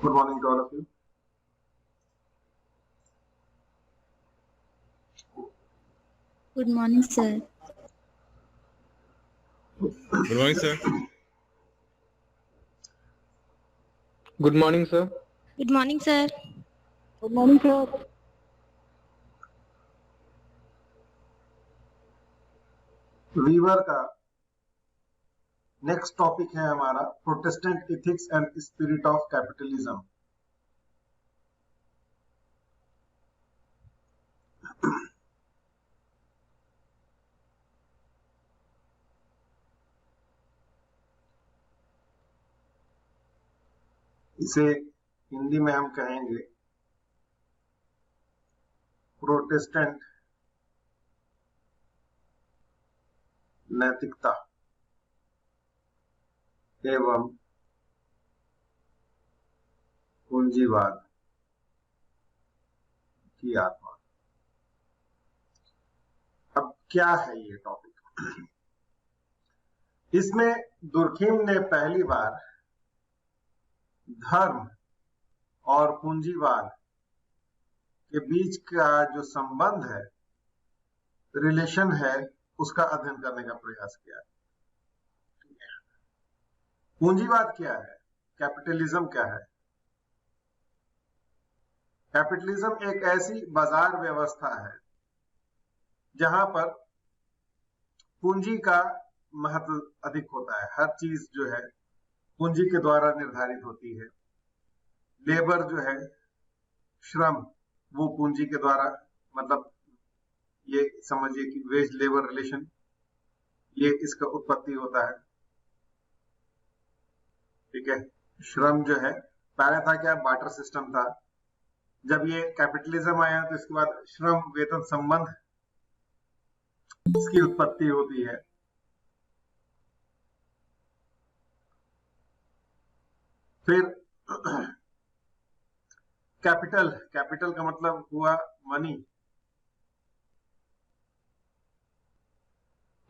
Good morning to all of you. Good morning, sir. Good morning, sir. Good morning, sir. Good morning, sir. Good morning, sir. Weber का next topic है हमारा Protestant ethics and spirit of capitalism. इसे हिंदी में हम कहेंगे Protestant नैतिकता एवं पूंजीवाद की आत्मा। अब क्या है ये टॉपिक? इसमें दुर्खिम ने पहली बार धर्म और पूंजीवाद के बीच का जो संबंध है, रिलेशन है, उसका अध्ययन करने का प्रयास किया। पूंजीवाद क्या है? कैपिटलिज्म क्या है? कैपिटलिज्म एक ऐसी बाजार व्यवस्था है जहां पर पूंजी का महत्व अधिक होता है। हर चीज जो है पूंजी के द्वारा निर्धारित होती है। लेबर जो है, श्रम, वो पूंजी के द्वारा, मतलब ये समझिए कि वेज लेबर रिलेशन, ये इसका उत्पत्ति होता है। ठीक है। श्रम जो है, पहले था क्या, बार्टर सिस्टम था। जब ये कैपिटलिज्म आया तो इसके बाद श्रम वेतन संबंध, इसकी उत्पत्ति होती है। फिर कैपिटल का मतलब हुआ money,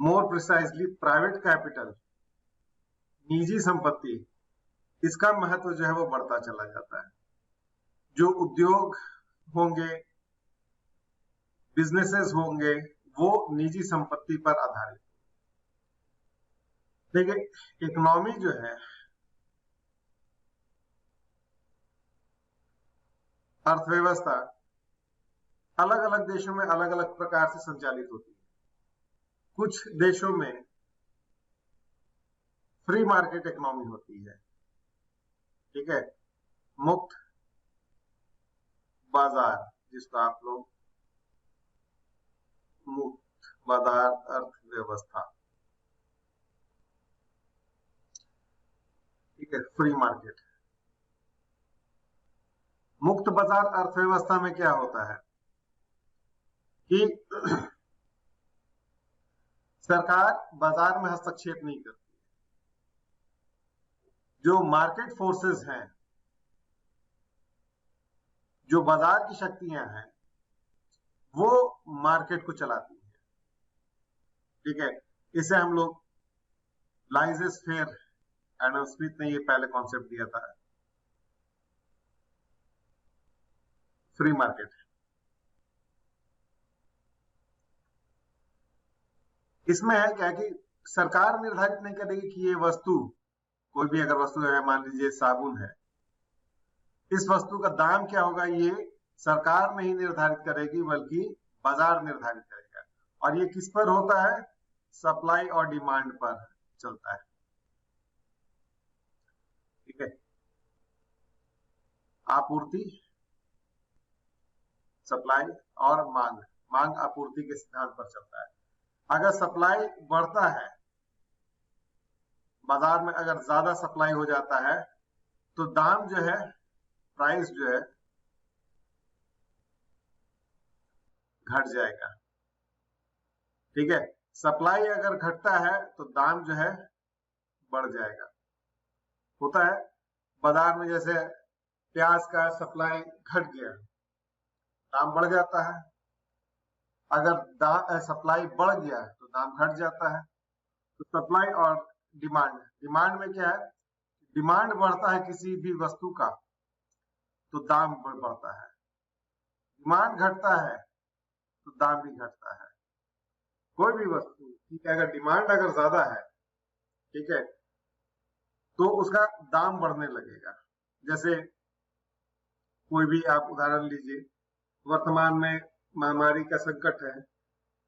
more precisely private capital, निजी संपत्ति, इसका महत्व जो है वो बढ़ता चला जाता है। जो उद्योग होंगे, बिजनेसेस होंगे, वो निजी संपत्ति पर आधारित। देखिए, इकोनॉमी जो है, अर्थव्यवस्था अलग अलग देशों में अलग अलग प्रकार से संचालित होती है। कुछ देशों में फ्री मार्केट इकोनॉमी होती है, ठीक है, मुक्त बाजार, जिसको आप लोग मुक्त बाजार अर्थव्यवस्था, ठीक है, फ्री मार्केट। मुक्त बाजार अर्थव्यवस्था में क्या होता है कि सरकार बाजार में हस्तक्षेप नहीं करती। जो मार्केट फोर्सेस हैं, जो बाजार की शक्तियां हैं, वो मार्केट को चलाती हैं। ठीक है। इसे हम लोग लाइजेस फेयर, एडम स्मिथ ने ये पहले कॉन्सेप्ट दिया था, फ्री मार्केट। इसमें है क्या कि सरकार निर्धारित नहीं करेगी कि ये वस्तु, कोई भी अगर वस्तु है, मान लीजिए साबुन है, इस वस्तु का दाम क्या होगा, ये सरकार नहीं निर्धारित करेगी, बल्कि बाजार निर्धारित करेगा। और ये किस पर होता है? सप्लाई और डिमांड पर चलता है। ठीक है। आपूर्ति, सप्लाई, और मांग आपूर्ति के सिद्धांत पर चलता है। अगर सप्लाई बढ़ता है, बाजार में अगर ज्यादा सप्लाई हो जाता है, तो दाम जो है, प्राइस जो है, घट जाएगा। ठीक है। सप्लाई अगर घटता है तो दाम जो है बढ़ जाएगा। होता है बाजार में, जैसे प्याज का सप्लाई घट गया, दाम बढ़ जाता है। अगर सप्लाई बढ़ गया तो दाम घट जाता है। तो सप्लाई और डिमांड में क्या है? डिमांड बढ़ता है किसी भी वस्तु का तो दाम बढ़ता है, डिमांड घटता है तो दाम भी घटता है। कोई भी वस्तु, ठीक है, अगर डिमांड अगर ज्यादा है, ठीक है, तो उसका दाम बढ़ने लगेगा। जैसे कोई भी आप उदाहरण लीजिए, वर्तमान में महामारी का संकट है,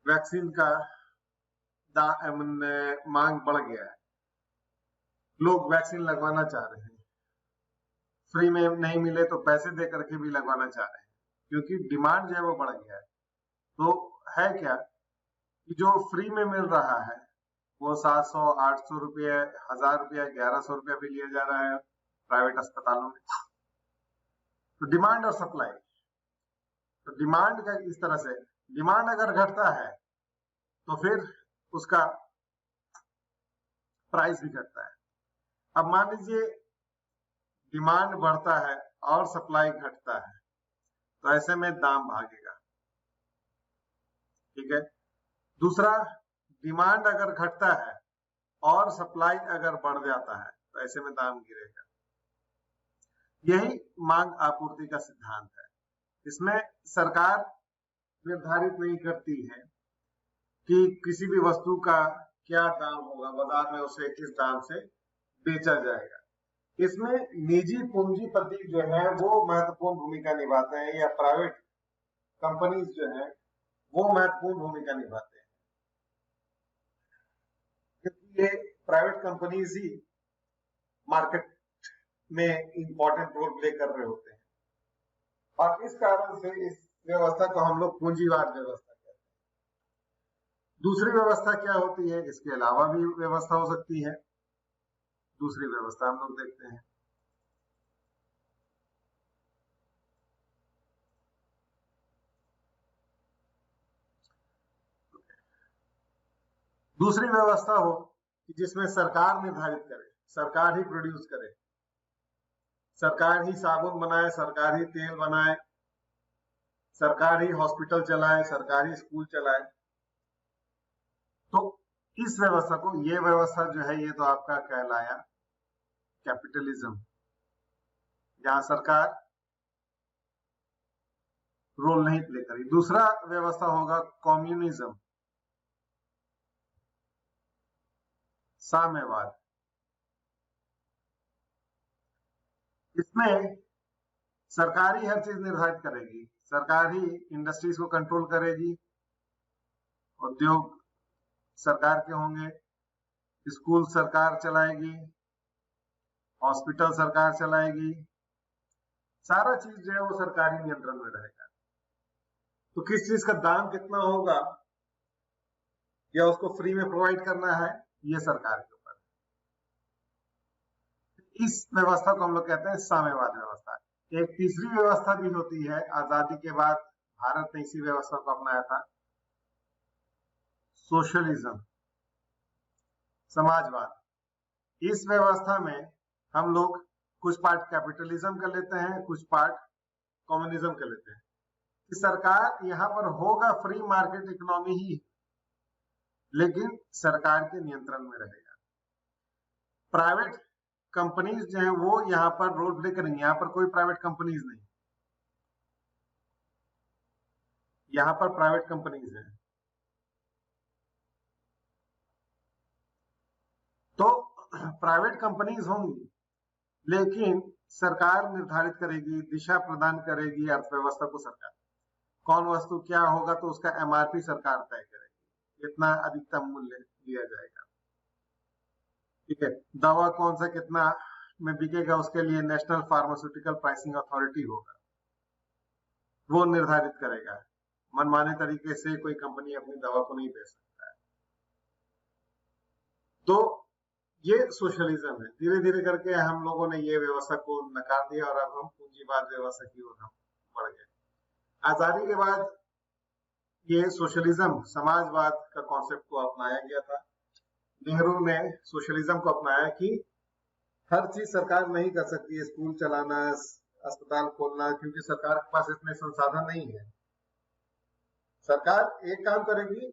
वैक्सीन का मांग बढ़ गया है, लोग वैक्सीन लगवाना चाह रहे हैं, फ्री में नहीं मिले तो पैसे दे करके भी लगवाना चाह रहे हैं, क्योंकि डिमांड जो है वो बढ़ गया है। तो है क्या कि जो फ्री में मिल रहा है वो 700, 800 रुपये, 1000 रुपया, 1100 रुपया भी लिया जा रहा है प्राइवेट अस्पतालों में। तो डिमांड और सप्लाई, तो डिमांड का इस तरह से, डिमांड अगर घटता है तो फिर उसका प्राइस भी घटता है। अब मान लीजिए डिमांड बढ़ता है और सप्लाई घटता है, तो ऐसे में दाम भागेगा, ठीक है। दूसरा, डिमांड अगर घटता है और सप्लाई अगर बढ़ जाता है तो ऐसे में दाम गिरेगा। यही मांग आपूर्ति का सिद्धांत है। इसमें सरकार निर्धारित नहीं करती है कि किसी भी वस्तु का क्या दाम होगा, बाजार में उसे किस दाम से बेचा जाएगा। इसमें निजी पूंजीपति जो है वो महत्वपूर्ण भूमिका निभाते हैं, या प्राइवेट कंपनीज जो है वो महत्वपूर्ण भूमिका निभाते हैं, क्योंकि ये प्राइवेट कंपनीज ही मार्केट में इंपॉर्टेंट रोल प्ले कर रहे होते हैं। और इस कारण से इस व्यवस्था को हम लोग पूंजीवाद व्यवस्था कहते हैं। दूसरी व्यवस्था क्या होती है, इसके अलावा भी व्यवस्था हो सकती है। दूसरी व्यवस्था हम लोग देखते हैं। दूसरी व्यवस्था हो कि जिसमें सरकार निर्धारित करे, सरकार ही प्रोड्यूस करे, सरकार ही साबुन बनाए, सरकार ही तेल बनाए, सरकार ही हॉस्पिटल चलाए, सरकार ही स्कूल चलाए। तो इस व्यवस्था को, ये व्यवस्था जो है ये तो आपका कहलाया कैपिटलिज्म, जहां सरकार रोल नहीं प्ले करी। दूसरा व्यवस्था होगा कम्युनिज्म, साम्यवाद। इसमें सरकार ही हर चीज निर्धारित करेगी, सरकार ही इंडस्ट्रीज को कंट्रोल करेगी, उद्योग सरकार के होंगे, स्कूल सरकार चलाएगी, हॉस्पिटल सरकार चलाएगी, सारा चीज जो है वो सरकारी नियंत्रण में रहेगा। तो किस चीज का दाम कितना होगा या उसको फ्री में प्रोवाइड करना है, ये सरकार के ऊपर है। इस व्यवस्था को हम लोग कहते हैं साम्यवाद व्यवस्था। एक तीसरी व्यवस्था भी होती है, आजादी के बाद भारत ने इसी व्यवस्था को अपनाया था, सोशलिज्म, समाजवाद। इस व्यवस्था में हम लोग कुछ पार्ट कैपिटलिज्म कर लेते हैं, कुछ पार्ट कम्युनिज्म कर लेते हैं। कि सरकार यहाँ पर होगा, फ्री मार्केट इकोनॉमी ही, लेकिन सरकार के नियंत्रण में रहेगा। प्राइवेट कंपनीज जो है वो यहाँ पर रोल प्ले करेंगे। यहाँ पर कोई प्राइवेट कंपनीज नहीं, यहाँ पर प्राइवेट कंपनीज हैं। तो प्राइवेट कंपनीज होंगी, लेकिन सरकार निर्धारित करेगी, दिशा प्रदान करेगी अर्थव्यवस्था को। सरकार कौन वस्तु क्या होगा तो उसका एमआरपी सरकार तय करेगी, इतना अधिकतम मूल्य दिया जाएगा, ठीक है। दवा कौन सा कितना में बिकेगा उसके लिए नेशनल फार्मास्यूटिकल प्राइसिंग अथॉरिटी होगा, वो निर्धारित करेगा। मनमाने तरीके से कोई कंपनी अपनी दवा को नहीं बेच सकता है। तो ये सोशलिज्म है। धीरे धीरे करके हम लोगों ने ये व्यवस्था को नकार दिया और अब हम पूंजीवाद व्यवस्था की ओर हम बढ़ गए। आजादी के बाद ये सोशलिज्म, समाजवाद का कॉन्सेप्ट को अपनाया गया था। नेहरू ने सोशलिज्म को अपनाया कि हर चीज सरकार नहीं कर सकती है, स्कूल चलाना, अस्पताल खोलना, क्योंकि सरकार के पास इतने संसाधन नहीं है। सरकार एक काम करेगी,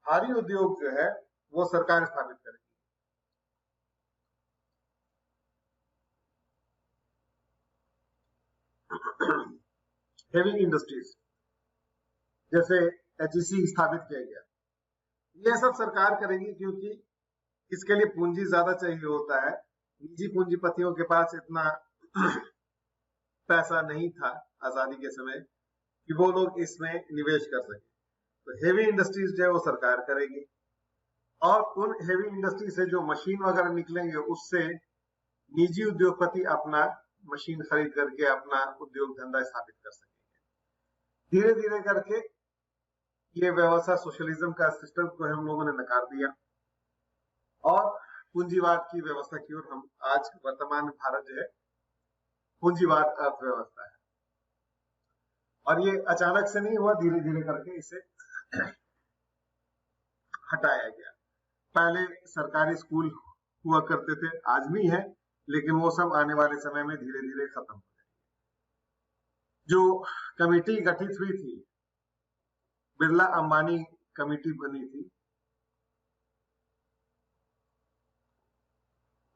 भारी उद्योग जो है वो सरकार स्थापित करेगी। हेवी इंडस्ट्रीज जैसे एचईसी स्थापित किया गया, ये सब सरकार करेगी क्योंकि इसके लिए पूंजी ज्यादा चाहिए होता है। निजी पूंजीपतियों के पास इतना पैसा नहीं था आजादी के समय कि वो लोग इसमें निवेश कर सके, तो हेवी इंडस्ट्रीज जो है वो सरकार करेगी, और उन हेवी इंडस्ट्री से जो मशीन वगैरह निकलेंगे उससे निजी उद्योगपति अपना मशीन खरीद करके अपना उद्योग धंधा स्थापित कर सकेंगे। धीरे धीरे करके ये व्यवस्था सोशलिज्म का सिस्टम को हम लोगों ने नकार दिया और पूंजीवाद की व्यवस्था की ओर हम आज वर्तमान भारत जो है पूंजीवाद अर्थव्यवस्था है। और ये अचानक से नहीं हुआ, धीरे धीरे करके इसे हटाया गया। पहले सरकारी स्कूल हुआ करते थे, आज भी है, लेकिन वो सब आने वाले समय में धीरे धीरे खत्म हो जाएंगे। जो कमेटी गठित हुई थी, बिरला अंबानी कमेटी बनी थी,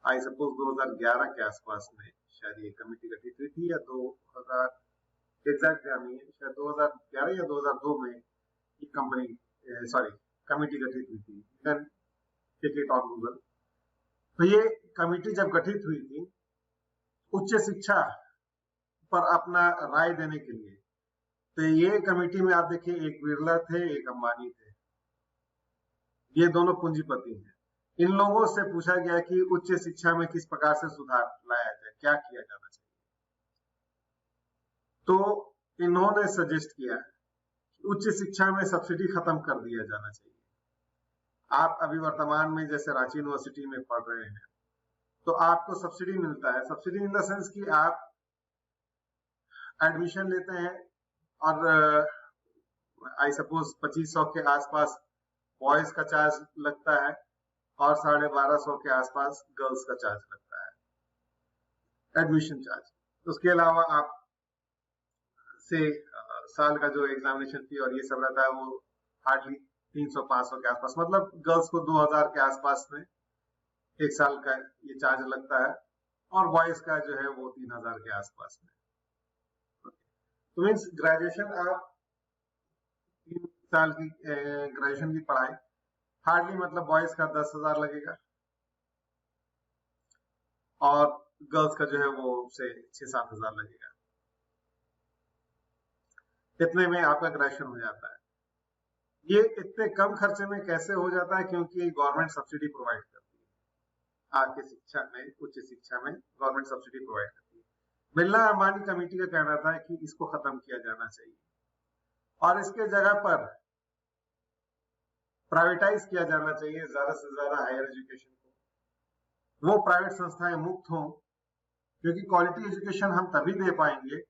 आई सपोज 2011 के आसपास में शायद ये कमेटी गठित हुई थी, या 2000 एग्जैक्ट ध्यान नहीं है, शायद 2011 या 2002 में ये कमेटी गठित हुई थी। Check it on Google. तो ये कमेटी जब गठित हुई थी उच्च शिक्षा पर अपना राय देने के लिए, तो ये कमेटी में आप देखिए एक बिरला थे, एक अंबानी थे, ये दोनों पूंजीपति हैं। इन लोगों से पूछा गया कि उच्च शिक्षा में किस प्रकार से सुधार लाया जाए, क्या किया जाना चाहिए। तो इन्होंने सजेस्ट किया कि उच्च शिक्षा में सब्सिडी खत्म कर दिया जाना चाहिए। आप अभी वर्तमान में जैसे रांची यूनिवर्सिटी में पढ़ रहे हैं तो आपको सब्सिडी मिलता है, सब्सिडी इन द सेंस कि आप एडमिशन लेते हैं और आई सपोज 2500 के आसपास बॉयज का चार्ज लगता है और 1250 के आसपास गर्ल्स का चार्ज लगता है, एडमिशन चार्ज। उसके अलावा आप से साल का जो एग्जामिनेशन फी और ये सब रहता है वो हार्डली 300-500 के आसपास, मतलब गर्ल्स को 2000 के आसपास में एक साल का ये चार्ज लगता है, और बॉयज का जो है वो 3000 के आसपास में। तो मीन्स ग्रेजुएशन, आप 3 साल की ग्रेजुएशन की पढ़ाई हार्डली मतलब बॉयज का 10,000 लगेगा और गर्ल्स का जो है वो से 6-7 हजार लगेगा। इतने में आपका ग्रेजुएशन हो जाता है। ये इतने कम खर्चे में कैसे हो जाता है? क्योंकि गवर्नमेंट सब्सिडी प्रोवाइड करती है। आज की शिक्षा में, उच्च शिक्षा में गवर्नमेंट सब्सिडी प्रोवाइड करती है। बिरला अंबानी कमेटी का कहना था कि इसको खत्म किया जाना चाहिए और इसके जगह पर प्राइवेटाइज किया जाना चाहिए ज्यादा से ज्यादा हायर एजुकेशन को। वो प्राइवेट संस्थाएं मुक्त हों, क्योंकि क्वालिटी एजुकेशन हम तभी दे पाएंगे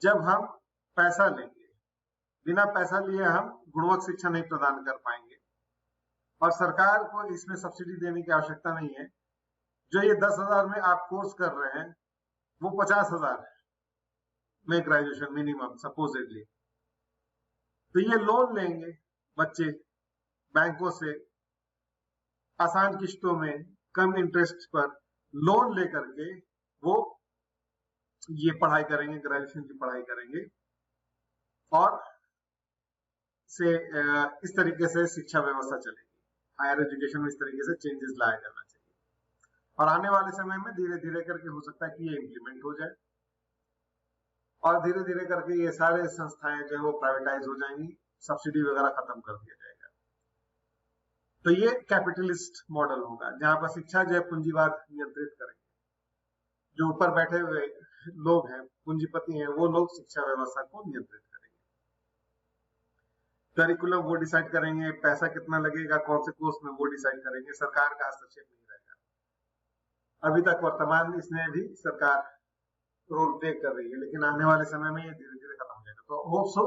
जब हम पैसा लेंगे। बिना पैसा लिए हम गुणवत्ता शिक्षा नहीं प्रदान कर पाएंगे। और सरकार को इसमें सब्सिडी देने की आवश्यकता नहीं है। जो ये 10,000 में आप कोर्स कर रहे हैं वो 50,000 में ग्रेजुएशन मिनिमम सपोजिटली। तो ये लोन लेंगे बच्चे बैंकों से, आसान किश्तों में कम इंटरेस्ट पर लोन लेकर के वो ये पढ़ाई करेंगे, ग्रेजुएशन की पढ़ाई करेंगे, और से इस तरीके से शिक्षा व्यवस्था चलेगी। हायर एजुकेशन में इस तरीके से चेंजेस लाया जाना चाहिए और आने वाले समय में धीरे धीरे करके हो सकता है कि ये इम्प्लीमेंट हो जाए और धीरे धीरे करके ये सारे संस्थाएं जो है वो प्राइवेटाइज हो जाएंगी, सब्सिडी वगैरह खत्म कर दिया जाएगा। तो ये कैपिटलिस्ट मॉडल होगा जहां पर शिक्षा जो है पूंजीवाद नियंत्रित करेंगे। जो ऊपर बैठे हुए लोग हैं, पूंजीपति हैं, वो लोग शिक्षा व्यवस्था को नियंत्रित करेंगे। करिकुलम वो डिसाइड करेंगे, पैसा कितना लगेगा कौन से कोर्स में वो डिसाइड करेंगे। सरकार का हस्तक्षेप नहीं रहेगा। अभी तक वर्तमान इसमें भी सरकार रोल प्ले कर रही है, लेकिन आने वाले समय में ये धीरे धीरे खत्म हो जाएगा। तो होप सो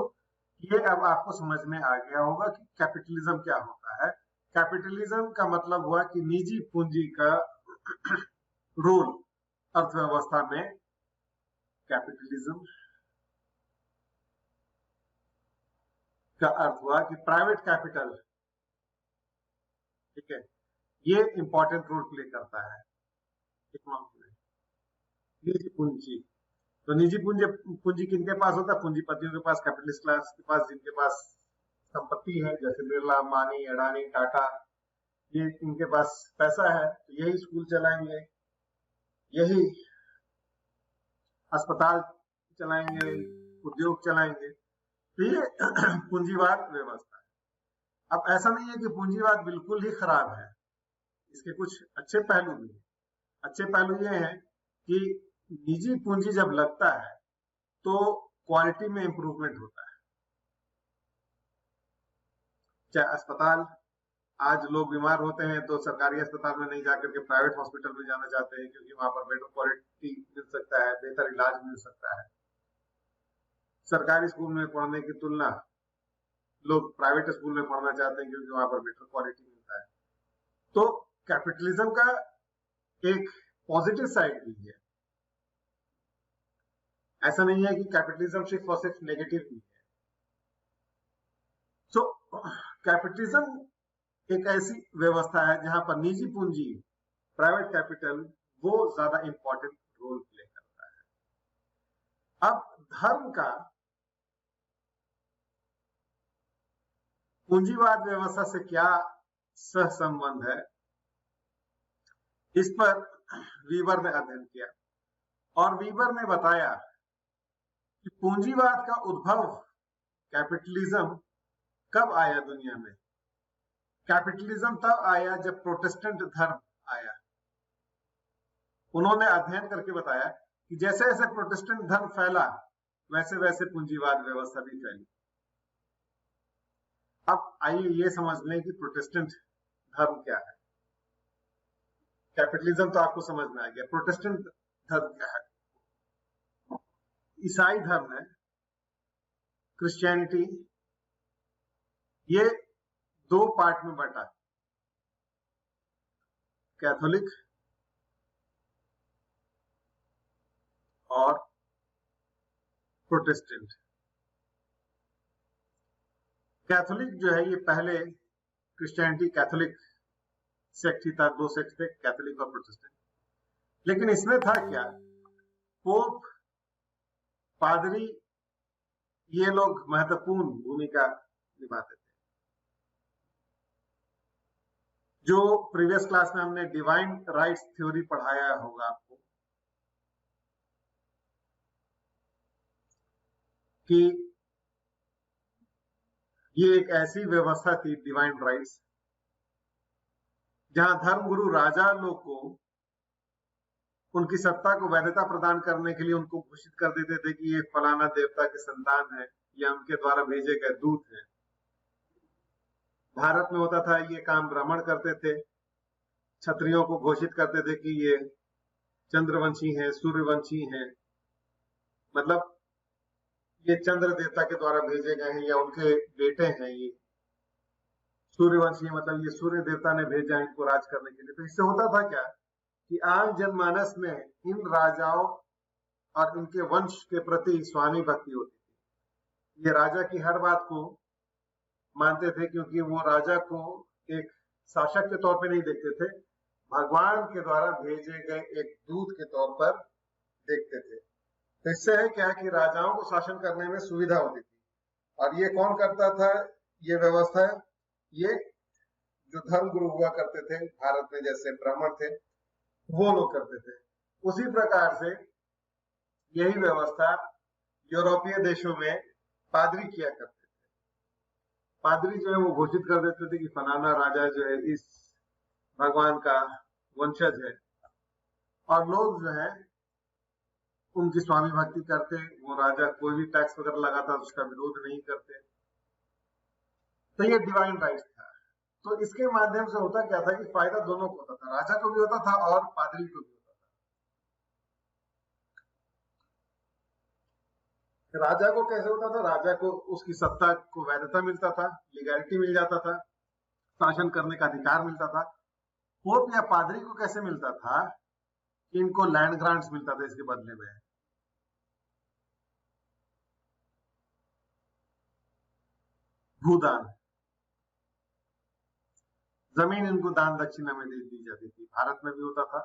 ये अब आपको समझ में आ गया होगा कि कैपिटलिज्म क्या होता है। कैपिटलिज्म का मतलब हुआ कि निजी पूंजी का रोल अर्थव्यवस्था में। कैपिटलिज्म का अर्थ हुआ कि प्राइवेट कैपिटल, ठीक है, ये इंपॉर्टेंट रोल प्ले करता है इकोनॉमी में। निजी पूंजी तो निजी पूंजी पूंजी किनके पास होता है? पूंजीपतियों के पास, कैपिटलिस्ट क्लास के पास, जिनके पास संपत्ति है, जैसे बिरला, अंबानी, अडानी, टाटा, ये इनके पास पैसा है, तो यही स्कूल चलाएंगे, यही अस्पताल चलाएंगे, उद्योग चलाएंगे। तो ये पूंजीवाद व्यवस्था है। अब ऐसा नहीं है कि पूंजीवाद बिल्कुल ही खराब है, इसके कुछ अच्छे पहलू भी हैं। अच्छे पहलू ये हैं कि निजी पूंजी जब लगता है तो क्वालिटी में इंप्रूवमेंट होता है। चाहे अस्पताल, आज लोग बीमार होते हैं तो सरकारी अस्पताल में नहीं जाकर के प्राइवेट हॉस्पिटल में जाना चाहते हैं, क्योंकि वहां पर बेटर क्वालिटी मिल सकता है, बेहतर इलाज मिल सकता है। सरकारी स्कूल में पढ़ने की तुलना लोग प्राइवेट स्कूल में पढ़ना चाहते हैं, क्योंकि वहां पर बेटर क्वालिटी मिलता है। तो कैपिटलिज्म का एक पॉजिटिव साइड भी है, ऐसा नहीं है कि कैपिटलिज्म सिर्फ और सिर्फ नेगेटिव ही है। सो कैपिटलिज्म एक ऐसी व्यवस्था है जहां पर निजी पूंजी, प्राइवेट कैपिटल, वो ज्यादा इंपॉर्टेंट रोल प्ले करता है। अब धर्म का पूंजीवाद व्यवस्था से क्या सह संबंध है, इस पर वीबर ने अध्ययन किया और वीबर ने बताया कि पूंजीवाद का उद्भव कैपिटलिज्म कब आया दुनिया में। कैपिटलिज्म तब आया जब प्रोटेस्टेंट धर्म आया। उन्होंने अध्ययन करके बताया कि जैसे जैसे प्रोटेस्टेंट धर्म फैला, वैसे वैसे पूंजीवाद व्यवस्था भी फैली। अब आइए ये समझ लें कि प्रोटेस्टेंट धर्म क्या है। कैपिटलिज्म तो आपको समझ में आ गया, प्रोटेस्टेंट धर्म क्या है? ईसाई धर्म है, क्रिश्चियनिटी, ये दो पार्ट में बंटा, कैथोलिक और प्रोटेस्टेंट। कैथोलिक जो है ये पहले क्रिश्चियनिटी कैथोलिक सेक्ट ही था, दो सेक्ट थे, कैथोलिक और प्रोटेस्टेंट। लेकिन इसमें था क्या, पोप, पादरी, ये लोग महत्वपूर्ण भूमिका निभाते थे। जो प्रीवियस क्लास में हमने डिवाइन राइट्स थ्योरी पढ़ाया होगा आपको, कि ये एक ऐसी व्यवस्था थी डिवाइन राइट्स, जहां धर्मगुरु राजा लोग को उनकी सत्ता को वैधता प्रदान करने के लिए उनको घोषित कर देते थे कि ये फलाना देवता के संतान है या उनके द्वारा भेजे गए दूत हैं। भारत में होता था ये काम ब्राह्मण करते थे, क्षत्रियों को घोषित करते थे कि ये चंद्रवंशी हैं, सूर्यवंशी हैं, मतलब ये चंद्र देवता के द्वारा भेजे गए हैं या उनके बेटे हैं। ये सूर्यवंशी मतलब ये सूर्य देवता ने भेजा है इनको राज करने के लिए। तो इससे होता था क्या कि आम जनमानस में इन राजाओं और इनके वंश के प्रति स्वामी भक्ति होती थी। ये राजा की हर बात को मानते थे, क्योंकि वो राजा को एक शासक के तौर पे नहीं देखते थे, भगवान के द्वारा भेजे गए एक दूत के तौर पर देखते थे। तो इससे है क्या कि राजाओं को शासन करने में सुविधा होती थी। और ये कौन करता था ये व्यवस्था? ये जो धर्मगुरु हुआ करते थे भारत में, जैसे ब्राह्मण थे, वो लोग करते थे। उसी प्रकार से यही व्यवस्था यूरोपीय देशों में पादरी किया करते थे। पादरी जो है वो घोषित कर देते थे कि फलाना राजा जो है इस भगवान का वंशज है, और लोग जो है उनकी स्वामी भक्ति करते। वो राजा कोई भी टैक्स वगैरह लगाता उसका विरोध नहीं करते। तो ये डिवाइन राइट्स था। तो इसके माध्यम से होता क्या था कि फायदा दोनों को होता था, राजा को भी होता था और पादरी को भी होता था। राजा को कैसे होता था? राजा को उसकी सत्ता को वैधता मिलता था, लीगैलिटी मिल जाता था, शासन करने का अधिकार मिलता था। पोप या पादरी को कैसे मिलता था कि इनको लैंड ग्रांट्स मिलता था इसके बदले में, भूदान, जमीन इनको दान दक्षिणा में दे दी जाती थी। भारत में भी होता था,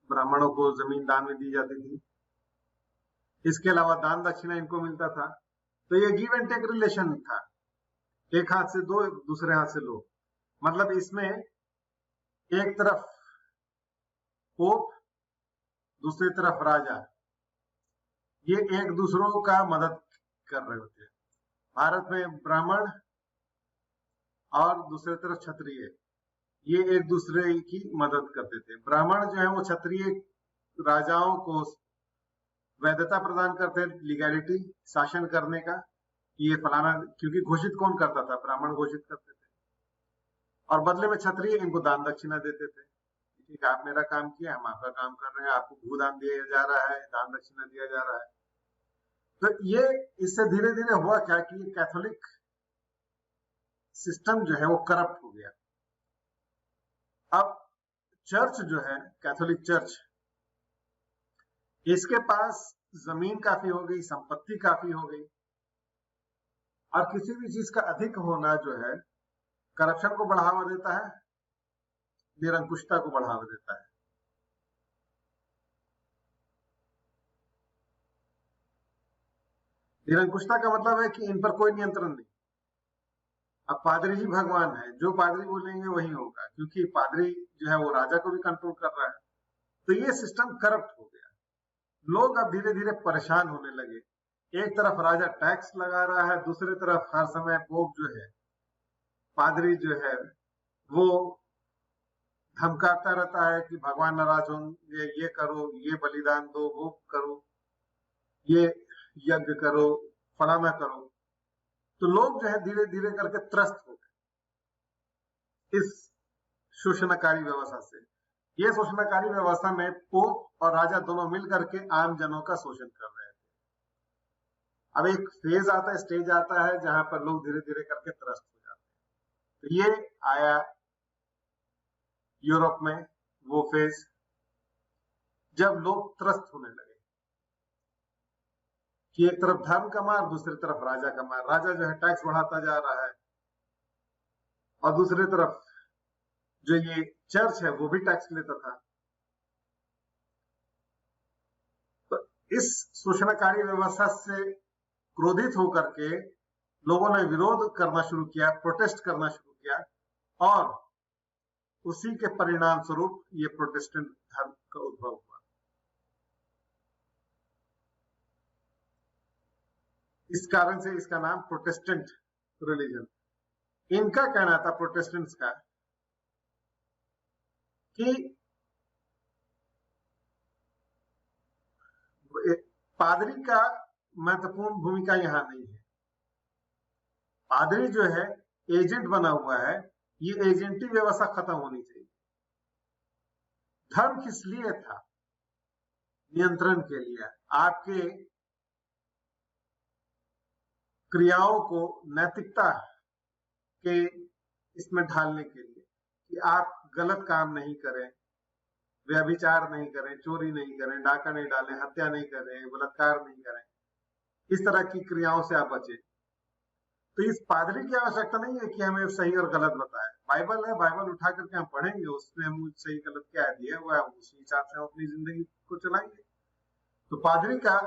ब्राह्मणों को जमीन दान में दी जाती थी। इसके अलावा दान दक्षिणा इनको मिलता था। तो ये गिव एंड टेक रिलेशन था, एक हाथ से दो, दूसरे हाथ से लो। मतलब इसमें एक तरफ पोप, दूसरी तरफ राजा, ये एक दूसरों का मदद कर रहे होते हैं। भारत में ब्राह्मण और दूसरी तरफ क्षत्रिय, ये एक दूसरे की मदद करते थे। ब्राह्मण जो है वो क्षत्रिय राजाओं को वैधता प्रदान करते हैं, लीगैलिटी, शासन करने का, ये फलाना, क्योंकि घोषित कौन करता था? ब्राह्मण घोषित करते थे। और बदले में क्षत्रिय इनको दान दक्षिणा देते थे। ठीक है, आप मेरा काम किया, हम आपका काम कर रहे हैं, आपको भूदान दिया जा रहा है, दान दक्षिणा दिया जा रहा है। तो ये इससे धीरे धीरे हुआ क्या कि कैथोलिक सिस्टम जो है वो करप्ट हो गया। अब चर्च जो है, कैथोलिक चर्च, इसके पास जमीन काफी हो गई, संपत्ति काफी हो गई, और किसी भी चीज का अधिक होना जो है करप्शन को बढ़ावा देता है, निरंकुशता को बढ़ावा देता है। निरंकुशता का मतलब है कि इन पर कोई नियंत्रण नहीं। अब पादरी ही भगवान है, जो पादरी बोलेंगे वही होगा, क्योंकि पादरी जो है वो राजा को भी कंट्रोल कर रहा है। तो ये सिस्टम करप्ट हो गया। लोग अब धीरे धीरे परेशान होने लगे। एक तरफ राजा टैक्स लगा रहा है, दूसरी तरफ हर समय पोप जो है, पादरी जो है, वो धमकाता रहता है कि भगवान नाराज होंगे, ये करो, ये बलिदान दो, वो करो, ये यज्ञ करो, फलाना करो। तो लोग जो है धीरे धीरे करके त्रस्त हो गए इस शोषणकारी व्यवस्था से। ये शोषणकारी व्यवस्था में पोप और राजा दोनों मिल करके आम जनों का शोषण कर रहे थे। अब एक फेज आता है, स्टेज आता है, जहां पर लोग धीरे धीरे करके त्रस्त हो जाते हैं। तो ये आया यूरोप में वो फेज जब लोग त्रस्त होने लगे कि एक तरफ धर्म का मार, दूसरी तरफ राजा का मार। राजा जो है टैक्स बढ़ाता जा रहा है, और दूसरी तरफ जो ये चर्च है वो भी टैक्स लेता था। तो इस शोषणकारी व्यवस्था से क्रोधित होकर के लोगों ने विरोध करना शुरू किया, प्रोटेस्ट करना शुरू किया, और उसी के परिणाम स्वरूप ये प्रोटेस्टेंट धर्म का उद्भव हुआ। इस कारण से इसका नाम प्रोटेस्टेंट रिलीजन। इनका कहना था, प्रोटेस्टेंट्स का, कि पादरी का महत्वपूर्ण भूमिका यहां नहीं है। पादरी जो है एजेंट बना हुआ है, ये एजेंटी व्यवस्था खत्म होनी चाहिए। धर्म किस लिए था? नियंत्रण के लिए, आपके क्रियाओं को नैतिकता के इसमें ढालने के लिए, कि आप गलत काम नहीं करें, व्यभिचार नहीं करें, चोरी नहीं करें, डाका नहीं डालें, हत्या नहीं करें, बलात्कार नहीं करें, इस तरह की क्रियाओं से आप बचें। तो इस पादरी की आवश्यकता नहीं है कि हमें सही और गलत बताए। बाइबल है, बाइबल उठा करके हम पढ़ेंगे, उसमें हम सही गलत क्या दिया हुआ है, उसी हिसाब से हम अपनी जिंदगी को चलाएंगे। तो पादरी का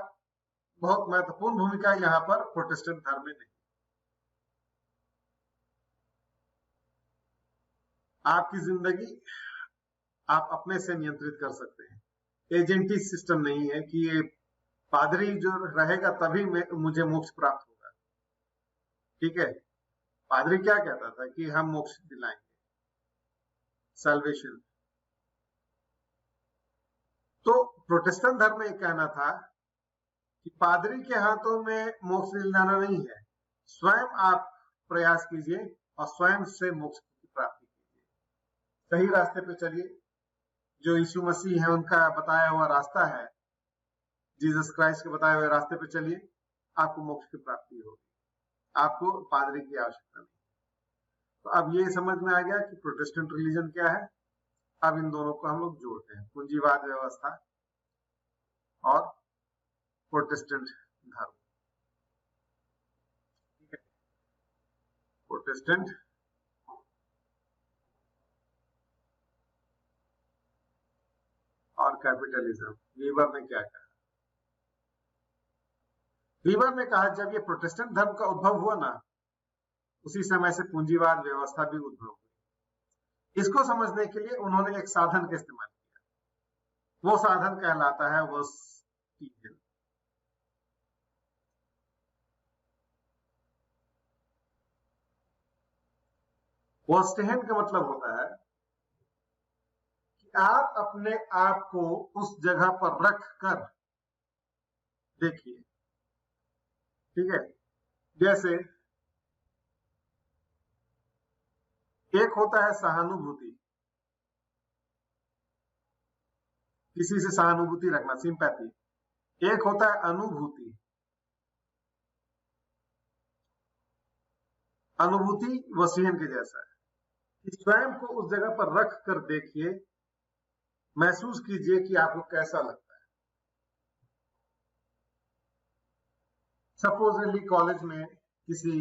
बहुत महत्वपूर्ण भूमिका यहाँ पर प्रोटेस्टेंट धर्म में नहीं। आपकी जिंदगी आप अपने से नियंत्रित कर सकते हैं। एजेंटी सिस्टम नहीं है कि ये पादरी जो रहेगा तभी मुझे मोक्ष प्राप्त होगा। ठीक है, पादरी क्या कहता था कि हम मोक्ष दिलाएंगे, सैल्वेशन। तो प्रोटेस्टेंट धर्म में कहना था कि पादरी के हाथों में मोक्ष दिलाना नहीं है, स्वयं आप प्रयास कीजिए और स्वयं से मोक्ष की प्राप्ति कीजिए। सही रास्ते पे चलिए, जो यीशु मसीह है उनका बताया हुआ रास्ता है, जीसस क्राइस्ट के बताए हुए रास्ते पे चलिए, आपको मोक्ष की प्राप्ति होगी, आपको पादरी की आवश्यकता नहीं। तो अब ये समझ में आ गया कि प्रोटेस्टेंट रिलीजन क्या है। अब इन दोनों को हम लोग जोड़ते हैं, पूंजीवाद व्यवस्था और प्रोटेस्टेंट धर्म। ठीक है, प्रोटेस्टेंट और कैपिटलिज्म। वीबर ने क्या कहा? वीवर ने कहा जब ये प्रोटेस्टेंट धर्म का उद्भव हुआ ना, उसी समय से पूंजीवाद व्यवस्था भी उद्भव हुई। इसको समझने के लिए उन्होंने एक साधन का इस्तेमाल किया। वो साधन कहलाता है वोस्टियन। वोस्टियन का मतलब होता है कि आप अपने आप को उस जगह पर रख कर देखिए। ठीक है, जैसे एक होता है सहानुभूति, किसी से सहानुभूति रखना, सिंपैथी। एक होता है अनुभूति। अनुभूति वसीयन के जैसा है। स्वयं को उस जगह पर रख कर देखिए, महसूस कीजिए कि आपको कैसा लगता है। सपोजली कॉलेज में किसी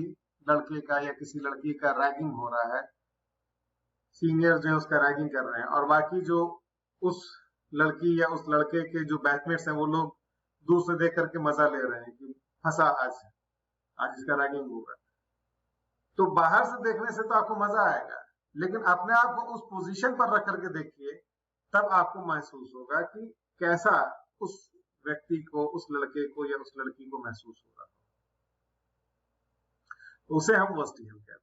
लड़के का या किसी लड़की का रैगिंग हो रहा है, सीनियर जो है उसका रैगिंग कर रहे हैं, और बाकी जो उस लड़की या उस लड़के के जो बैचमेट्स हैं वो लोग दूर से देख करके मजा ले रहे हैं कि फंसा आज इसका रैगिंग होगा। तो बाहर से देखने से तो आपको मजा आएगा, लेकिन अपने आप को उस पोजीशन पर रख करके देखिए, तब आपको महसूस होगा कि कैसा उस व्यक्ति को, उस लड़के को या उस लड़की को महसूस हो रहा है। उसे हम वोस्टियन कहते हैं,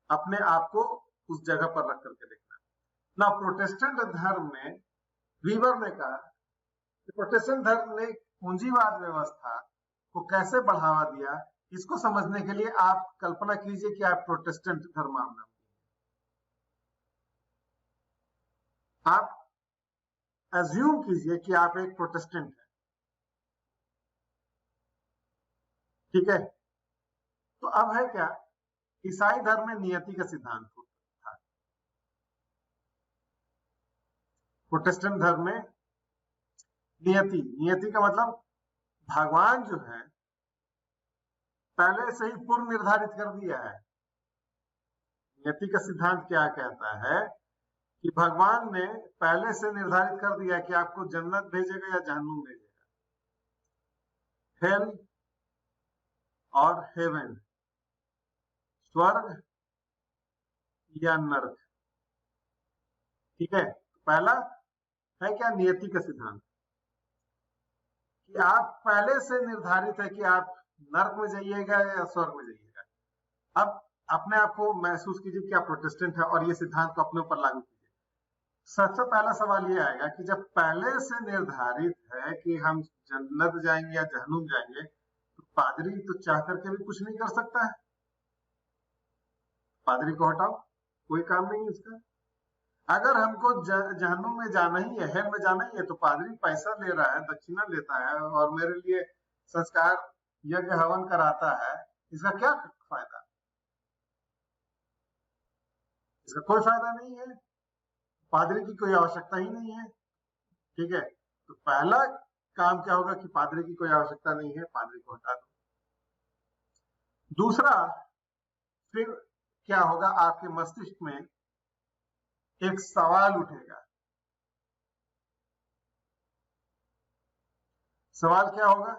अपने आप को उस जगह पर रख करके देखना। ना प्रोटेस्टेंट धर्म में वीवर ने कहा कि प्रोटेस्टेंट धर्म ने पूंजीवाद व्यवस्था को कैसे बढ़ावा दिया। इसको समझने के लिए आप कल्पना कीजिए कि आप प्रोटेस्टेंट धर्मावलंबी, आप अज्यूम कीजिए कि आप एक प्रोटेस्टेंट हैं। ठीक है, तो अब है क्या, ईसाई धर्म में नियति का सिद्धांत था, प्रोटेस्टेंट धर्म में नियति का मतलब भगवान जो है पहले से ही पूर्व निर्धारित कर दिया है। नियति का सिद्धांत क्या कहता है कि भगवान ने पहले से निर्धारित कर दिया कि आपको जन्नत भेजेगा या जहन्नुम भेजेगा, हेल और हेवन, स्वर्ग या नरक। ठीक है, पहला है क्या, नियति का सिद्धांत, कि आप पहले से निर्धारित है कि आप नरक में जाइएगा या स्वर्ग में जाइएगा। अब अपने आप को महसूस कीजिए कि आप प्रोटेस्टेंट है और ये सिद्धांत को अपने ऊपर लागू कीजिए। सबसे पहला सवाल ये आएगा कि जब पहले से निर्धारित है कि हम जन्नत जाएंगे या जहन्नुम जाएंगे, तो पादरी तो चाह करके भी कुछ नहीं कर सकता है। पादरी को हटाओ, कोई काम नहीं है इसका। अगर हमको जहन्नुम में जाना ही है, हेल में जाना ही है, तो पादरी पैसा ले रहा है, दक्षिणा लेता है और मेरे लिए संस्कार यज्ञ हवन कराता है, इसका क्या फायदा? इसका कोई फायदा नहीं है, पादरी की कोई आवश्यकता ही नहीं है। ठीक है, तो पहला काम क्या होगा कि पादरी की कोई आवश्यकता नहीं है, पादरी को हटा दो। दूसरा, फिर क्या होगा, आपके मस्तिष्क में एक सवाल उठेगा। सवाल क्या होगा,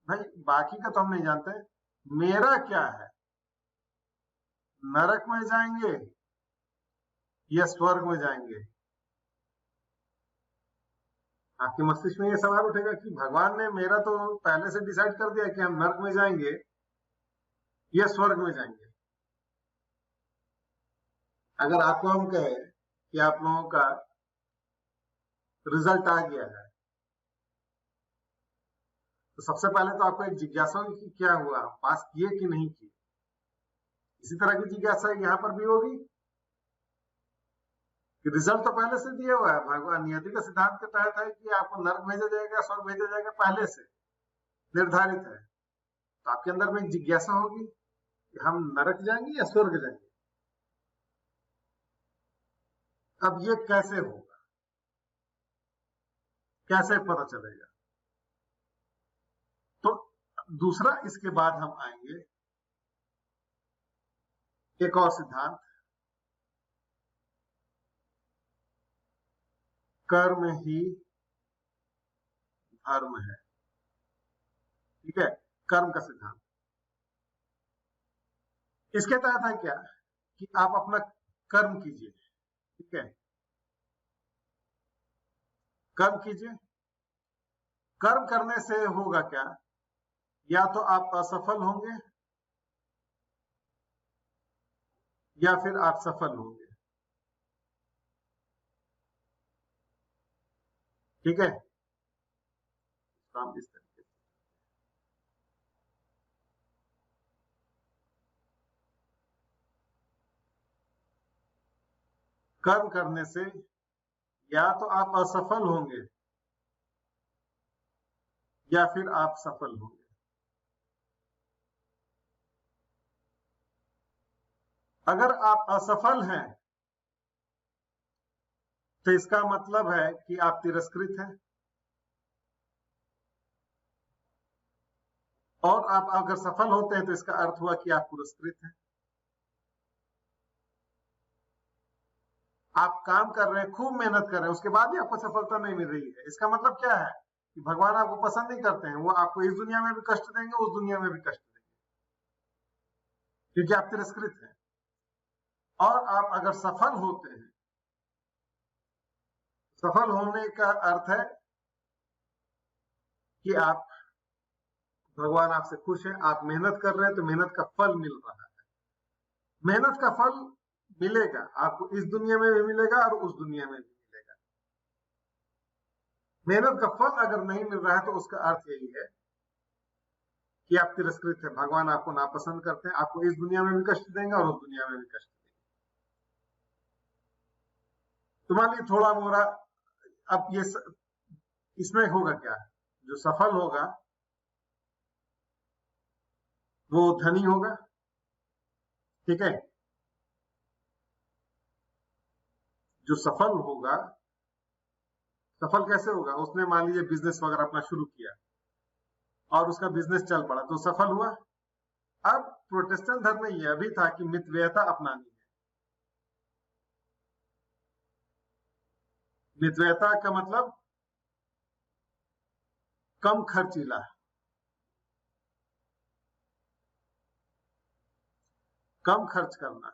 भाई बाकी का तो हम नहीं जानते, मेरा क्या है, नरक में जाएंगे या स्वर्ग में जाएंगे? आपके मस्तिष्क में यह सवाल उठेगा कि भगवान ने मेरा तो पहले से डिसाइड कर दिया कि हम नरक में जाएंगे या स्वर्ग में जाएंगे। अगर आपको हम कहें कि आप लोगों का रिजल्ट आ गया है, तो सबसे पहले तो आपको एक जिज्ञासा होगी कि क्या हुआ, पास किए कि नहीं किए। इसी तरह की जिज्ञासा यहाँ पर भी होगी कि रिजल्ट तो पहले से दिया हुआ है, भगवान नियति का सिद्धांत के तहत है कि आपको नरक भेजा जाएगा, स्वर्ग भेजा जाएगा, पहले से निर्धारित है। तो आपके अंदर में एक जिज्ञासा होगी कि हम नरक जाएंगे या स्वर्ग जाएंगे। अब ये कैसे होगा, कैसे पता चलेगा? तो दूसरा, इसके बाद हम आएंगे एक और सिद्धांत, कर्म ही धर्म है। ठीक है, कर्म का सिद्धांत। इसके तहत है क्या कि आप अपना कर्म कीजिए, ठीक है, कर्म कीजिए। कर्म करने से होगा क्या, या तो आप असफल होंगे या फिर आप सफल होंगे, ठीक है। काम इस तरीके से, कर्म करने से या तो आप असफल होंगे या फिर आप सफल होंगे। अगर आप असफल हैं तो इसका मतलब है कि आप तिरस्कृत हैं, और आप अगर सफल होते हैं तो इसका अर्थ हुआ कि आप पुरस्कृत हैं। आप काम कर रहे हैं, खूब मेहनत कर रहे हैं, उसके बाद भी आपको सफलता नहीं मिल रही है, इसका मतलब क्या है कि भगवान आपको पसंद नहीं करते हैं। वो आपको इस दुनिया में भी कष्ट देंगे, उस दुनिया में भी कष्ट देंगे, क्योंकि आप तिरस्कृत हैं। और आप अगर सफल होते हैं, सफल होने का अर्थ है कि आप, भगवान आपसे खुश है, आप मेहनत कर रहे हैं तो मेहनत का फल मिल रहा है। मेहनत का फल मिलेगा आपको, इस दुनिया में भी मिलेगा और उस दुनिया में भी मिलेगा। मेहनत का फल अगर नहीं मिल रहा है तो उसका अर्थ यही है कि आप तिरस्कृत है, भगवान आपको नापसंद करते हैं, आपको इस दुनिया में भी कष्ट देंगे और उस दुनिया में भी कष्ट देंगे। तुम्हारे लिए थोड़ा मोड़ा, अब ये इसमें होगा क्या, जो सफल होगा वो धनी होगा, ठीक है। जो सफल होगा, सफल कैसे होगा, उसने मान लीजिए बिजनेस वगैरह अपना शुरू किया और उसका बिजनेस चल पड़ा तो सफल हुआ। अब प्रोटेस्टेंट धर्म में यह भी था कि मितव्ययता अपनानी है। मितव्ययता का मतलब कम खर्चीला, कम खर्च करना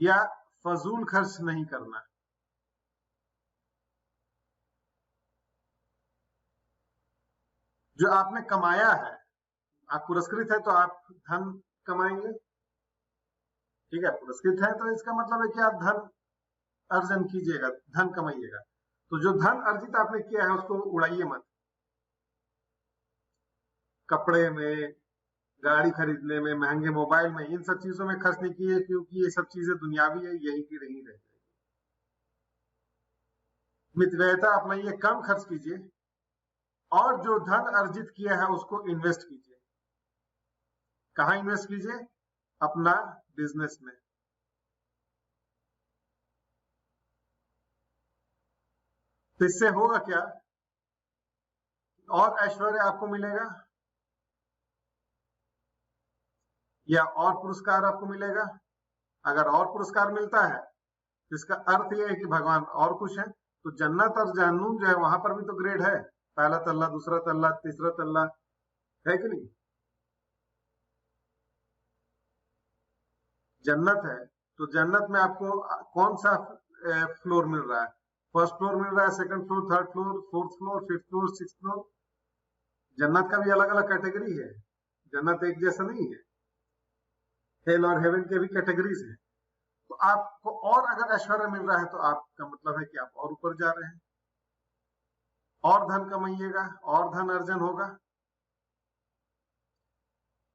या फजूल खर्च नहीं करना। जो आपने कमाया है, आप पुरस्कृत है तो आप धन कमाएंगे, ठीक है। पुरस्कृत है तो इसका मतलब है कि आप धन अर्जन कीजिएगा, धन कमाइएगा। तो जो धन अर्जित आपने किया है उसको उड़ाइए मत, कपड़े में, गाड़ी खरीदने में, महंगे मोबाइल में, इन सब चीजों में खर्च नहीं किए, क्योंकि ये सब चीजें दुनियावी है, यही की रही रह जाएगी। मितव्ययता अपनाइए, कम खर्च कीजिए, और जो धन अर्जित किया है उसको इन्वेस्ट कीजिए। कहाँ इन्वेस्ट कीजिए, अपना बिजनेस में। तो इससे होगा क्या, और ऐश्वर्य आपको मिलेगा या और पुरस्कार आपको मिलेगा। अगर और पुरस्कार मिलता है तो इसका अर्थ यह है कि भगवान और खुश है। तो जन्नत और जहन्नुम जो है वहां पर भी तो ग्रेड है, पहला तल्ला, दूसरा तल्ला, तीसरा तल्ला, है कि नहीं। जन्नत है तो जन्नत में आपको कौन सा फ्लोर मिल रहा है, फर्स्ट फ्लोर मिल रहा है, second floor, third floor, fourth floor, fifth floor, sixth floor. जन्नत का भी अलग अलग कैटेगरी है, जन्नत एक जैसा नहीं है। हेल और हेवन के भी कैटेगरीज है। तो आपको और अगर ऐश्वर्य मिल रहा है तो आपका मतलब है कि आप और ऊपर जा रहे हैं, और धन कमाइएगा, और धन अर्जन होगा,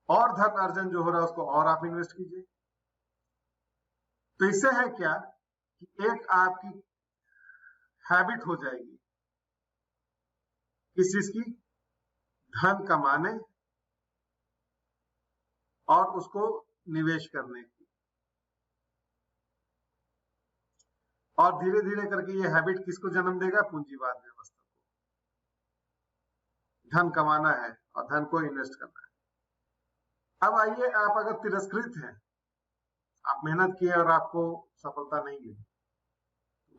और धन अर्जन जो हो रहा है उसको और आप इन्वेस्ट कीजिए। तो इससे है क्या कि एक आपकी हैबिट हो जाएगी किस चीज की, धन कमाने और उसको निवेश करने की। और धीरे धीरे करके ये हैबिट किसको जन्म देगा, पूंजीवाद व्यवस्था को। धन कमाना है और धन को इन्वेस्ट करना है। अब आइए, आप अगर तिरस्कृत हैं, आप मेहनत किए और आपको सफलता नहीं मिली,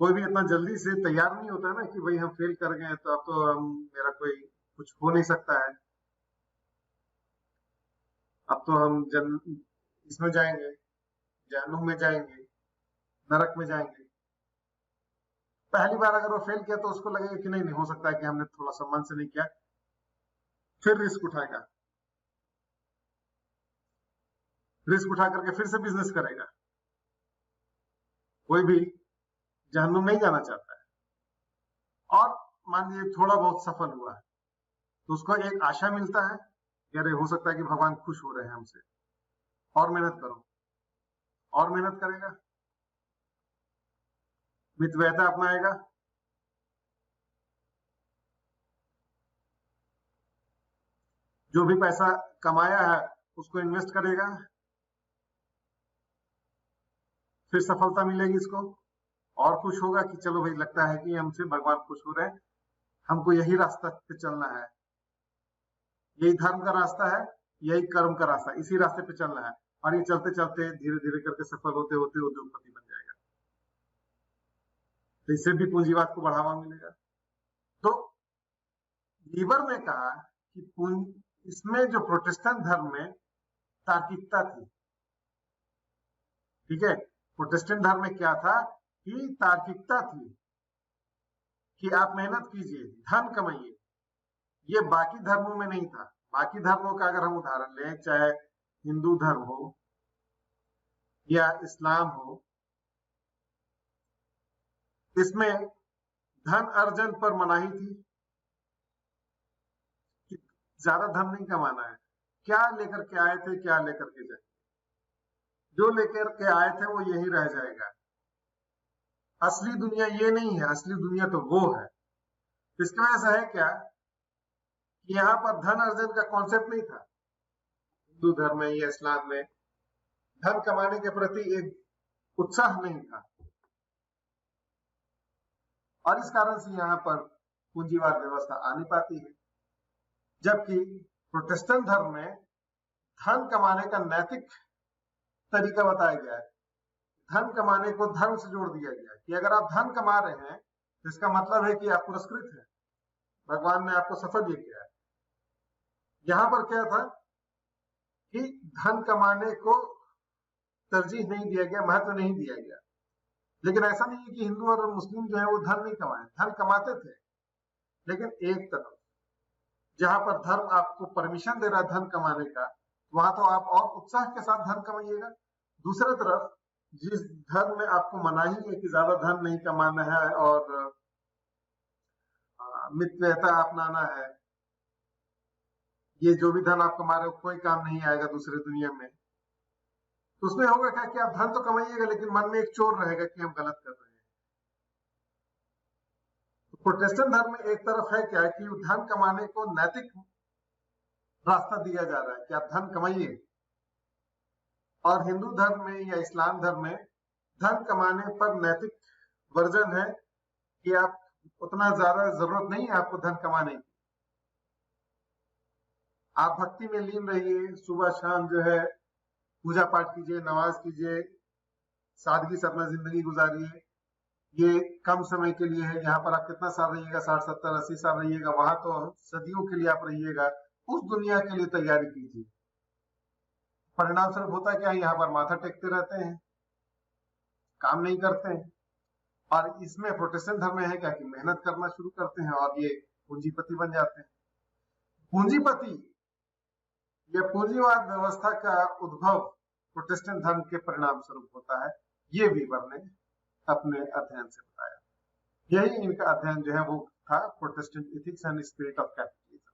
कोई भी इतना जल्दी से तैयार नहीं होता है ना कि भाई हम फेल कर गए तो अब तो मेरा कोई कुछ हो नहीं सकता है। अब तो हम इसमें जाएंगे, जहन्नुम में जाएंगे, नरक में जाएंगे। पहली बार अगर वो फेल किया तो उसको लगेगा कि नहीं हो सकता है कि हमने थोड़ा सा मन से नहीं किया, फिर रिस्क उठाएगा, रिस्क उठा करके फिर से बिजनेस करेगा। कोई भी जहन्नुम नहीं जाना चाहता है, और मान लीजिए थोड़ा बहुत सफल हुआ है तो उसको एक आशा मिलता है कि अरे हो सकता है कि भगवान खुश हो रहे हैं हमसे, और मेहनत करो, और मेहनत करेगा, मितव्ययता अपनाएगा, जो भी पैसा कमाया है उसको इन्वेस्ट करेगा, फिर सफलता मिलेगी इसको, और खुश होगा कि चलो भाई लगता है कि हमसे भगवान खुश हो रहे हैं, हमको यही रास्ता पे चलना है, यही धर्म का रास्ता है, यही कर्म का रास्ता, इसी रास्ते पे चलना है। और ये चलते चलते धीरे धीरे करके सफल होते होते उद्योगपति बन जाएगा। तो इससे भी पूंजीवाद को बढ़ावा मिलेगा। तो लीबर ने कहा कि इसमें जो प्रोटेस्टेंट धर्म में तार्किकता थी, ठीक है, प्रोटेस्टेंट धर्म में क्या था कि तार्किकता थी कि आप मेहनत कीजिए, धन कमाइए। ये बाकी धर्मों में नहीं था। बाकी धर्मों का अगर हम उदाहरण लें, चाहे हिंदू धर्म हो या इस्लाम हो, इसमें धन अर्जन पर मनाही थी कि ज्यादा धन नहीं कमाना है, क्या लेकर के आए थे क्या लेकर के जाए, जो लेकर के आए थे वो यही रह जाएगा। असली दुनिया ये नहीं है, असली दुनिया तो वो है। इसकी वजह से है क्या कि यहाँ पर धन अर्जन का कॉन्सेप्ट नहीं था। हिंदू धर्म में या इस्लाम में धन कमाने के प्रति एक उत्साह नहीं था, और इस कारण से यहाँ पर पूंजीवाद व्यवस्था आ नहीं पाती है। जबकि प्रोटेस्टेंट धर्म में धन कमाने का नैतिक तरीका बताया गया है। धन कमाने को धर्म से जोड़ दिया गया है कि अगर आप धन कमा रहे हैं तो इसका मतलब है कि आप पुरस्कृत हैं, भगवान ने आपको सफल ये किया है। यहां पर क्या था कि धन कमाने को तरजीह नहीं दिया गया, महत्व नहीं दिया गया। लेकिन ऐसा नहीं है कि हिंदू और मुस्लिम जो है वो धन नहीं कमाए, धन कमाते थे, लेकिन एक तरफ जहां पर धर्म आपको परमिशन दे रहा है धन कमाने का, वहां तो आप और उत्साह के साथ धन कमाइएगा। दूसरी तरफ जिस धर्म में आपको मनाही है कि ज्यादा धन नहीं कमाना है और मितव्ययता अपनाना है, ये जो भी धन आप कमा रहे हो कोई काम नहीं आएगा दूसरे दुनिया में, तो उसमें होगा क्या कि आप धन तो कमाइएगा लेकिन मन में एक चोर रहेगा कि हम गलत कर रहे हैं। तो प्रोटेस्टेंट धर्म में एक तरफ है क्या कि धन कमाने को नैतिक रास्ता दिया जा रहा है कि आप धन कमाइए, और हिंदू धर्म में या इस्लाम धर्म में धन कमाने पर नैतिक वर्जन है कि आप उतना ज्यादा जरूरत नहीं है आपको धन कमाने की, आप भक्ति में लीन रहिए, सुबह शाम जो है पूजा पाठ कीजिए, नमाज कीजिए, सादगी से अपना जिंदगी गुजारिए। ये कम समय के लिए है, यहाँ पर आप कितना साल रहिएगा, 60 70 80 साल रहिएगा, वहां तो सदियों के लिए आप रहिएगा। उस दुनिया के लिए तैयारी कीजिए। परिणाम स्वरूप होता क्या, यहाँ पर माथा टेकते रहते हैं, काम नहीं करते हैं। और इसमें प्रोटेस्टेंट धर्म में है क्या कि मेहनत करना शुरू करते हैं और ये पूंजीपति बन जाते हैं। पूंजीपति या पूंजीवाद व्यवस्था का उद्भव प्रोटेस्टेंट धर्म के परिणाम स्वरूप होता है, ये वीबर ने अपने अध्ययन से बताया। यही इनका अध्ययन जो है वो था Protestant ethics and spirit of capitalism.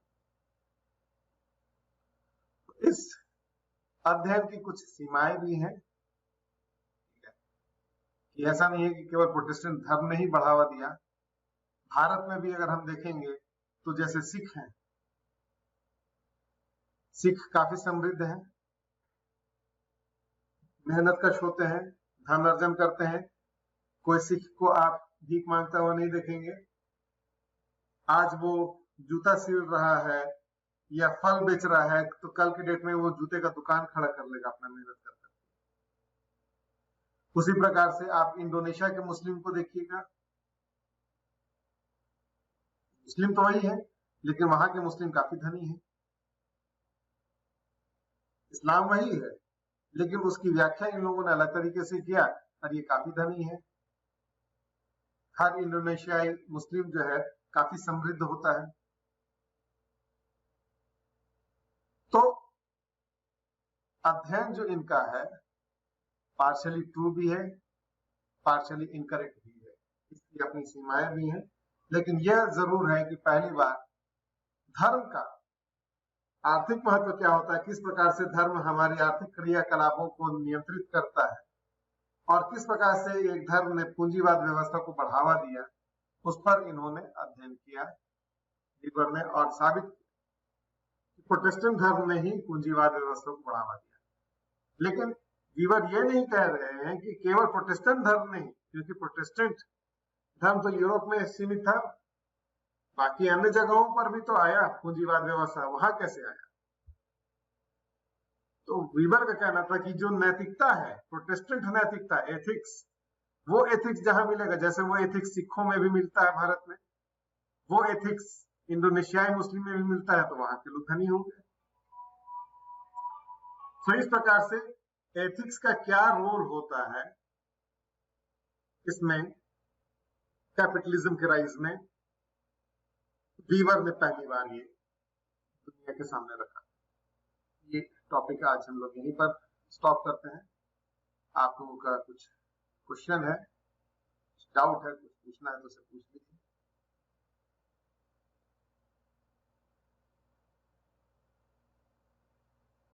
इस अध्ययन की कुछ सीमाएं भी हैं कि ऐसा नहीं है कि केवल प्रोटेस्टेंट धर्म ने ही बढ़ावा दिया। भारत में भी अगर हम देखेंगे तो जैसे सिख हैं, सिख काफी समृद्ध हैं, मेहनत कश होते हैं, धन अर्जन करते हैं। कोई सिख को आप भीख मांगता हुआ नहीं देखेंगे। आज वो जूता सिल रहा है या फल बेच रहा है तो कल के डेट में वो जूते का दुकान खड़ा कर लेगा अपना मेहनत कर। उसी प्रकार से आप इंडोनेशिया के मुस्लिम को देखिएगा, मुस्लिम तो वही है लेकिन वहां के मुस्लिम काफी धनी है। इस्लाम वही है, लेकिन उसकी व्याख्या इन लोगों ने अलग तरीके से किया और ये काफी धनी है। हर इंडोनेशियाई मुस्लिम जो है काफी समृद्ध होता है। तो अध्ययन जो इनका है पार्शियली ट्रू भी है, पार्शियली इनकरेक्ट भी है, इसकी अपनी सीमाएं भी हैं। लेकिन यह जरूर है कि पहली बार धर्म का आर्थिक महत्व क्या होता है, किस प्रकार से धर्म हमारी आर्थिक क्रियाकलापों को नियंत्रित करता है और किस प्रकार से एक धर्म ने पूंजीवाद व्यवस्था को बढ़ावा दिया, उस पर इन्होंने अध्ययन किया वीवर ने, और साबित किया प्रोटेस्टेंट धर्म ने ही पूंजीवाद व्यवस्था को बढ़ावा दिया। लेकिन वीवर ये नहीं कह रहे हैं कि केवल प्रोटेस्टेंट धर्म नहीं, क्योंकि प्रोटेस्टेंट धर्म तो यूरोप में सीमित था, बाकी अन्य जगहों पर भी तो आया पूंजीवाद व्यवस्था, वहां कैसे आया। तो वीवर का कहना था कि जो नैतिकता है, प्रोटेस्टेंट नैतिकता, एथिक्स, वो एथिक्स जहां मिलेगा, जैसे वो एथिक्स सिखों में भी मिलता है भारत में, वो एथिक्स इंडोनेशियाई मुस्लिम में भी मिलता है, तो वहां के लोग धनी होंगे। तो इस प्रकार से एथिक्स का क्या रोल होता है इसमें, कैपिटलिज्म के राइज में, वीवर ने पहली बार ये दुनिया के सामने रखा। ये टॉपिक आज हम लोग यहीं पर स्टॉप करते हैं। आप लोगों का कुछ क्वेश्चन है, कुछ डाउट है, कुछ पूछना है तो उसे पूछ लीजिए।